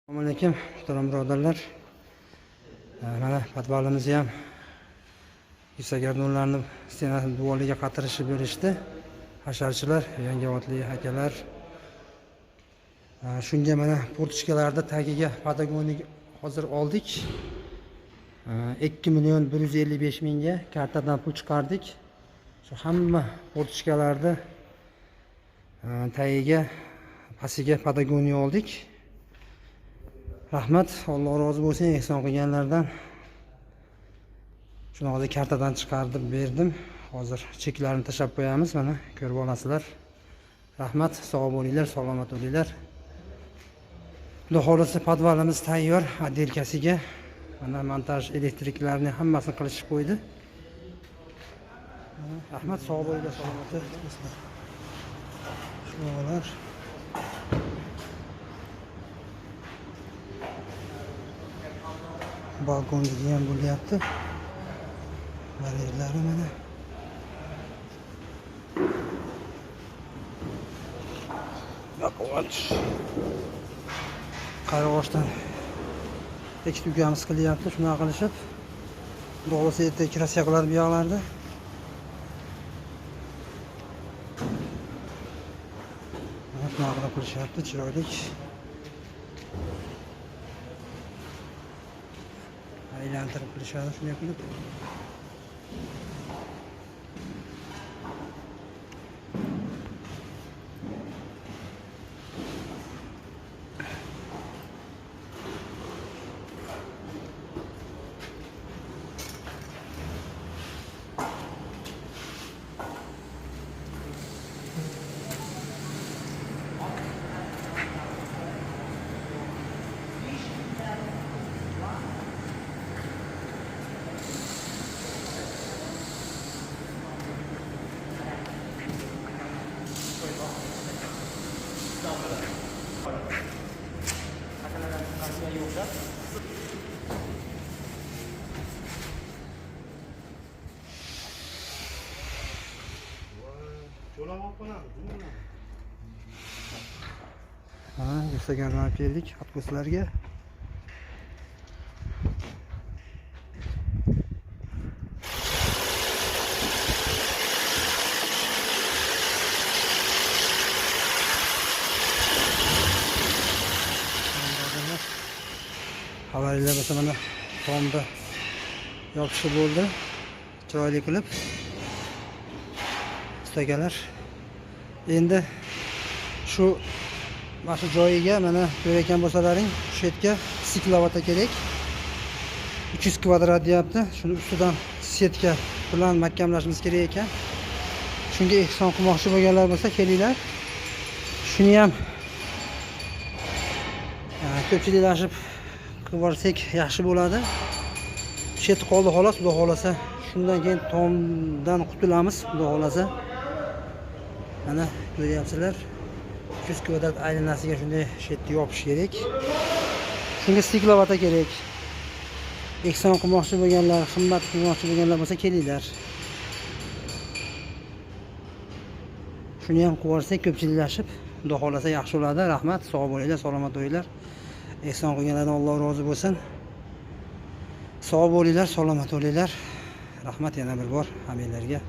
Assalomu alaykum muhtaram birodarlar. Mana podvalimizni ham yusagardonlarni stena devoriga qatirishib berishdi. Hasharchilar, yangiotli akalar. Shunga mana portichkalarda tagiga Patagonik hozir oldik. 2.155.000 ga kartadan pul chiqardik. Shu hamma portichkalarda tagiga pastiga Patagonik oldik. Rahmat, Alloh rozi bo'lsin ehson qilganlardan. Shuni hozir kartadan chiqarib berdim. Hozir cheklarini tashlab qo'yamiz, mana ko'rib olasizlar. Rahmat, sog' bo'linglar, salomat bo'linglar. Xudo xolasa podvalimiz tayyor, отделкasiga. Mana montaj elektriklarni hammasini qilishib qo'ydi. Rahmat, sog' bo'linglar, salomat bo'linglar. Shular balkonga ham bo'lyapti. Barelari mana. Yo'q, qarag'ochdan teksturyamiz qilyapti, shuna qilishib. Xudo'xolasa erta kirasiya qiladi bu yoqlarda. Mana qilib qilishyapti, chiroyli. Aylantirib qilishadi, shunday qilib. Yusagardan olib keldik avtobuslarga. Havariyalar bo'lsa mana tomda yopishib bo'ldi. Chiroyli qilib. Ustagalar. Endi shu mana joyiga mana ko'rayotgan bo'lsalaring, shu yerga siklavata kerak. 300 kvadrat deyapti. Shuni ustidan setka bilan mahkamlashimiz kerak ekan. Shunga ehson qilmoqchi bo'lganlar bo'lsa, kelinglar. Shuni ham ko'pchiliklashib qilib olsak yaxshi bo'ladi. Chet qoldi xolos, xudo xolasa. Shundan keyin tomdan qutulamiz, xudo xolasa. Mana ko'ryapsizlar. 300 kvadrat aylanasiga shunday shetni yopish kerak. Shunga stiklavata kerak. Ehson qilmoqchi bo'lganlar, qimmat qilmoqchi bo'lganlar bo'lsa kelinglar. Shuni ham qilib olsak ko'pchiliklashib, xudo xolasa yaxshi bo'ladi. Rahmat, sog' bo'linglar, salomat bo'linglar. Ehson qilganlardan Alloh rozi bo'lsin. Sog' bo'linglar, salomat bo'linglar. Rahmat yana bir bor hammanglarga.